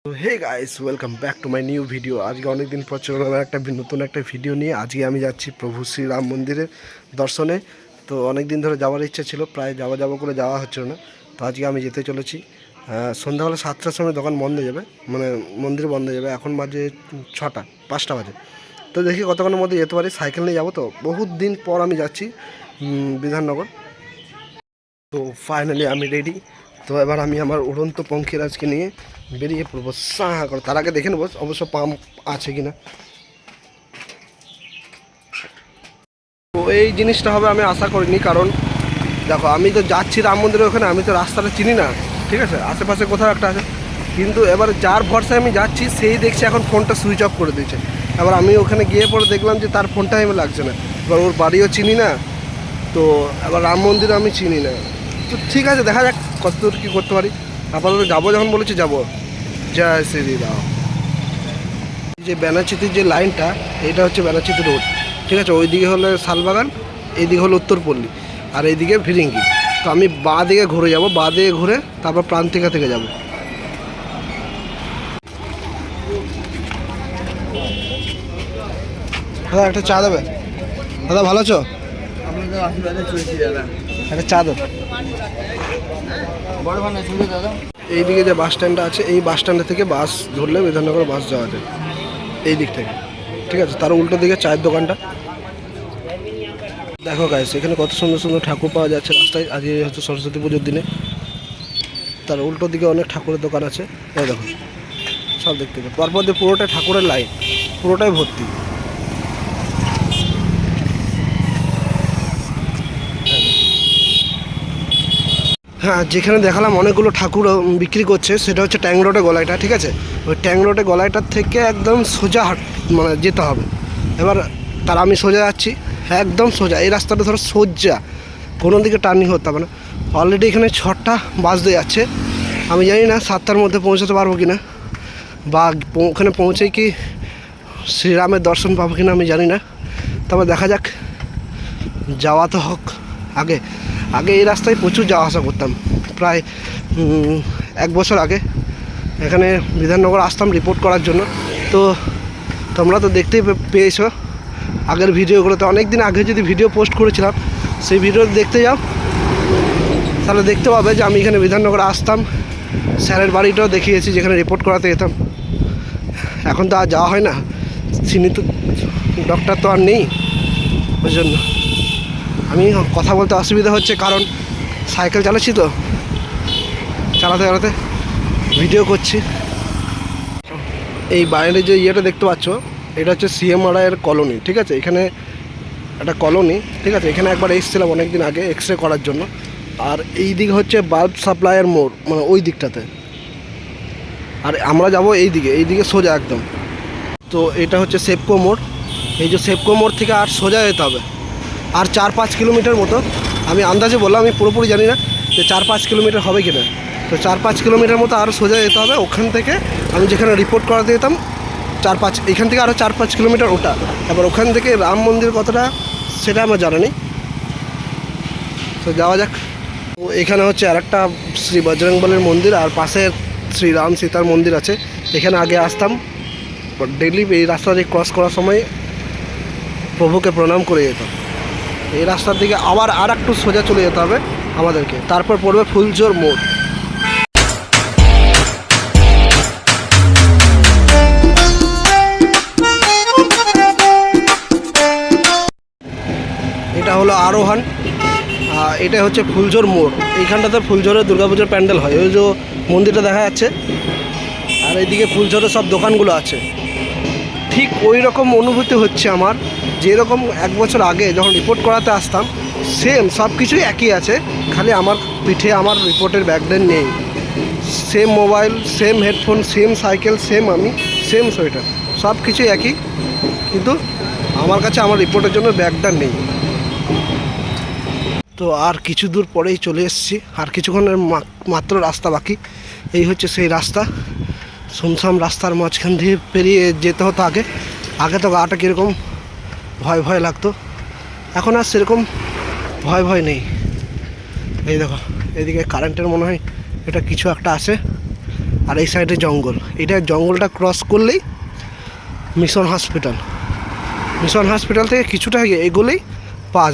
তো hey guys, welcome back to my new video. আজকে অনেক দিন পর চলে এলাম একটা নতুন একটা ভিডিও নিয়ে। আজকে আমি যাচ্ছি প্রভু শ্রীরাম মন্দিরের দর্শনে। তো অনেক দিন ধরে যাওয়ার ইচ্ছা ছিল, প্রায় যাবো করে যাওয়া হচ্ছিল না। তো আজকে আমি যেতে চলেছি। সন্ধ্যাবেলা 7টার সময় দোকান বন্ধ হয়ে যাবে, মানে মন্দির বন্ধ হয়ে যাবে। এখন বাজে 5টা বাজে। তো দেখি কতক্ষণের মধ্যে যেতে পারি। সাইকেল নিয়ে যাবো, তো বহুত দিন পর আমি যাচ্ছি বিধাননগর। তো ফাইনালি আমি রেডি। তো এবার আমি আমার উড়ন্ত পঙ্খিরাজকে নিয়ে বেরিয়ে পড়বো সাহা করে। তার আগে দেখে নেবো অবশ্য পাম্প আছে কিনা। তো এই জিনিসটা হবে আমি আশা করিনি, কারণ দেখো আমি তো যাচ্ছি রাম মন্দিরের ওখানে, আমি তো রাস্তাটা চিনি না, ঠিক আছে, আশেপাশে কোথাও একটা আছে। কিন্তু এবার যার ভরসায় আমি যাচ্ছি সেই দেখছি এখন ফোনটা সুইচ অফ করে দিয়েছে। এবার আমি ওখানে গিয়ে পরে দেখলাম যে তার ফোনটা আমি লাগছে না। এবার ওর বাড়িও চিনি না, তো এবার রাম মন্দির আমি চিনি না। তো ঠিক আছে, দেখা যাক কতদূর কী করতে পারি। আপাতত যাবো, যখন বলেছি যাবো। জয় শ্রীরাম। যে ব্যানাচিতির যে লাইনটা, এটা হচ্ছে ব্যানাচিতি রোড, ঠিক আছে। ওইদিকে হলো শালবাগান, এইদিকে হলো উত্তরপল্লী, আর এইদিকে ফিরিঙ্গি। তো আমি বাঁ দিকে ঘুরে যাব, বাঁ দিকে ঘুরে তারপর প্রান্তিকা থেকে যাব। দাদা একটা চা দেবে? দাদা ভালো আছো? আপনাদের আশীর্বাদে চলছি দাদা। একটা চা দেবে? বড় ভাই শুনবে দাদা। এইদিকে যে বাস স্ট্যান্ডটা আছে, এই বাস স্ট্যান্ড থেকে বাস ধরলে বিধাননগর বাস যাওয়া যায় এই দিক থেকে, ঠিক আছে। তার উল্টো দিকে চায়ের দোকানটা। দেখো গাইস, এখানে কত সুন্দর সুন্দর ঠাকুর পাওয়া যাচ্ছে রাস্তায়। আজকে হচ্ছে সরস্বতী পুজোর দিনে। তার উল্টো দিকে অনেক ঠাকুরের দোকান আছে, এই দেখো সব দেখতে পাবে। পরপর দিয়ে পুরোটাই ঠাকুরের লাইন, পুরোটাই ভর্তি। হ্যাঁ, যেখানে দেখালাম অনেকগুলো ঠাকুর বিক্রি করছে, সেটা হচ্ছে ট্যাং রোডে গলাইটা, ঠিক আছে। ওই ট্যাং রোডে গলাইটার থেকে একদম সোজা মানে যেতে হবে। এবার তার আমি সোজা যাচ্ছি, একদম সোজা। এই রাস্তাটা ধরো সোজা, কোনো দিকে টার্নিং হতে হবে না। অলরেডি এখানে 6টা বাজতে যাচ্ছে। আমি জানি না 7টার মধ্যে পৌঁছাতে পারবো কি না, বা ওখানে পৌঁছে কি শ্রীরামের দর্শন পাবো কি না আমি জানি না। তবে দেখা যাক, যাওয়া তো হোক। আগে আগে এই রাস্তায় প্রচুর যাওয়া আসা করতাম, প্রায় 1 বছর আগে এখানে বিধাননগর আসতাম রিপোর্ট করার জন্য। তো তোমরা তো দেখতেই পেয়েছো আগের ভিডিওগুলোতে। অনেক দিন আগে যদি ভিডিও পোস্ট করেছিলাম, সেই ভিডিও দেখতে যাও, তাহলে দেখতে পাবে যে আমি এখানে বিধাননগর আসতাম। স্যারের বাড়িটাও দেখিয়েছি, যেখানে রিপোর্ট করাতে যেতাম। এখন তো আর যাওয়া হয় না, চিনি তো ডক্টর তো আর নেই, ওই জন্য আমি কথা বলতে অসুবিধা হচ্ছে, কারণ সাইকেল চালাচ্ছি, তো চালাতে চালাতে ভিডিও করছি। এই বাইরে যে ইয়েটা দেখতে পাচ্ছ, এটা হচ্ছে সিএমআরআইয়ের কলোনি, ঠিক আছে। এখানে একটা কলোনি, ঠিক আছে। এখানে একবার এসেছিলাম অনেক দিন আগে এক্স রে করার জন্য। আর এই দিকে হচ্ছে বাল্ব সাপ্লাইয়ের মোড়, মানে ওই দিকটাতে। আর আমরা যাব এই দিকে সোজা একদম। তো এটা হচ্ছে সেপকো মোড়। এই যে সেপকো মোড় থেকে আর সোজা যেতে হবে, আর 4-5 কিলোমিটার মতো। আমি আন্দাজে বললাম, আমি পুরোপুরি জানি না যে 4-5 কিলোমিটার হবে কিনা। তো 4-5 কিলোমিটার মতো আরও সোজা যেতে হবে। ওখান থেকে আমি যেখানে রিপোর্ট করাতে যেতাম, 4-5, এখান থেকে আরও 4-5 কিলোমিটার ওটা। এবার ওখান থেকে রাম মন্দির কতটা সেটা আমার জানা নেই। তো যাওয়া যাক। তো এখানে হচ্ছে আরেকটা শ্রী বজরংবলীর মন্দির, আর পাশে শ্রীরাম সীতার মন্দির আছে। এখানে আগে আসতাম ডেইলি, এই রাস্তা দিয়ে ক্রস করার সময় প্রভুকে প্রণাম করে যেতাম। এই রাস্তার দিকে আবার আর একটু সোজা চলে যেতে হবে আমাদেরকে, তারপর পড়বে ফুলজোর মোড়। এটা হলো আরোহণ, এটা হচ্ছে ফুলজোর মোড়। এইখানটাতে ফুলঝোরের দুর্গাপুজোর প্যান্ডেল হয়, ওই যে মন্দিরটা দেখা যাচ্ছে, আর এইদিকে ফুলঝোরের সব দোকানগুলো আছে। ঠিক ওই রকম অনুভূতি হচ্ছে আমার, যেরকম 1 বছর আগে যখন রিপোর্ট করাতে আসতাম, সেম সব কিছুই একই আছে। খালি আমার পিঠে আমার রিপোর্টের ব্যাগটা নেই। Same mobile, same headphone, same cycle, same আমি, সেম সোয়েটার, সব কিছুই একই। কিন্তু আমার কাছে আমার রিপোর্টের জন্য ব্যাগটা নেই। তো আর কিছু দূর পরেই চলে এসেছি, আর কিছুক্ষণের মাত্র রাস্তা বাকি। এই হচ্ছে সেই রাস্তা, শুনশান রাস্তার মাঝখান দিয়ে পেরিয়ে যেতে হতো আগে। আগে তো গাটা কীরকম ভয় ভয় লাগতো, এখন আর সেরকম ভয় ভয় নেই। এই দেখো, এদিকে কারেন্টের মনে হয় এটা কিছু একটা আছে। আর এই সাইডে জঙ্গল। এটা জঙ্গলটা ক্রস করলেই মিশন হসপিটাল। মিশন হসপিটাল থেকে কিছুটা এগোলেই পাওয়া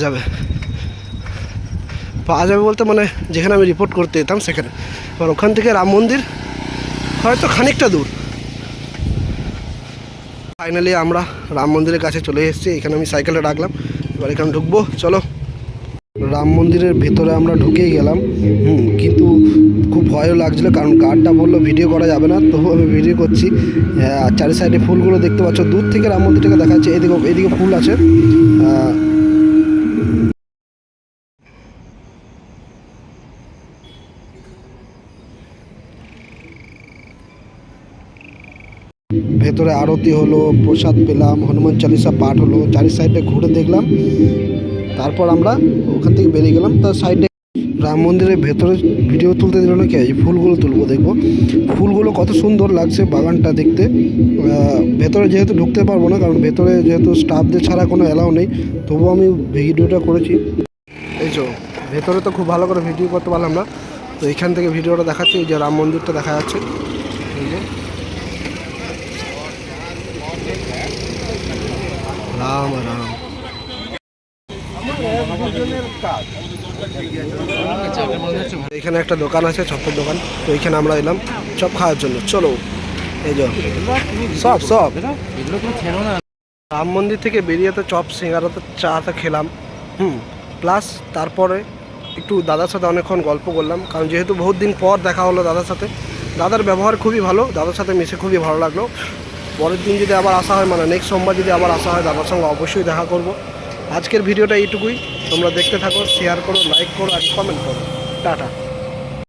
যাবে বলতে মানে যেখানে আমি রিপোর্ট করতে যেতাম সেখানে। এবার ওখান থেকে রাম মন্দির হয়তো খানিকটা দূর। ফাইনালি আমরা রাম মন্দিরের কাছে চলে এসেছি। এখানে আমি সাইকেলটা রাখলাম, এবার এখানে ঢুকবো। চলো, রাম মন্দিরের ভেতরে আমরা ঢুকেই গেলাম। কিন্তু খুব ভয়ও লাগছিলো, কারণ গার্ডটা বললো ভিডিও করা যাবে না, তবু আমি ভিডিও করছি। আর চারি সাইডে ফুলগুলো দেখতে পাচ্ছ, দূর থেকে রাম মন্দিরটাকে দেখা যাচ্ছে। এদিকে ফুল আছে। ভেতরে আরতি হলো, প্রসাদ পেলাম, হনুমান চালিসা পাঠ হলো, চারি সাইডে ঘুরে দেখলাম। তারপর আমরা ওখান থেকে বেরিয়ে গেলাম। তার সাইডে রাম মন্দিরের ভেতরে ভিডিও তুলতে দিল না, কি এই ফুলগুলো তুলবো, দেখবো ফুলগুলো কত সুন্দর লাগছে বাগানটা দেখতে। ভেতরে যেহেতু ঢুকতে পারবো না, কারণ ভেতরে যেহেতু স্টাফদের ছাড়া কোনো অ্যালাউ নেই, তবুও আমি ভিডিওটা করেছি। এই যে ভেতরে তো খুব ভালো করে ভিডিও করতে পারলাম না, তো এখান থেকে ভিডিওটা দেখাচ্ছি। এই যে রাম মন্দিরটা দেখা যাচ্ছে, এই যে রাম রাম। এখানে একটা দোকান আছে, চপের দোকান, তো এখানে আমরা এলাম চপ খাওয়ার জন্য। চলো, এই যে সব রাম মন্দির থেকে বেরিয়ে তো চপ, সিঙ্গারা, তো চা তো খেলাম। প্লাস তারপরে একটু দাদার সাথে অনেকক্ষণ গল্প করলাম, কারণ যেহেতু বহুত দিন পর দেখা হলো দাদার সাথে। দাদার ব্যবহার খুবই ভালো, দাদার সাথে মিশে খুবই ভালো লাগলো। পরের দিন যদি আবার আসা হয়, মানে নেক্সট সোমবার যদি আবার আসা হয়, দাদার সঙ্গে অবশ্যই দেখা করব। আজকের ভিডিওটা এইটুকুই। তোমরা দেখতে থাকো, শেয়ার করো, লাইক করো আর কমেন্ট করো। টাটা।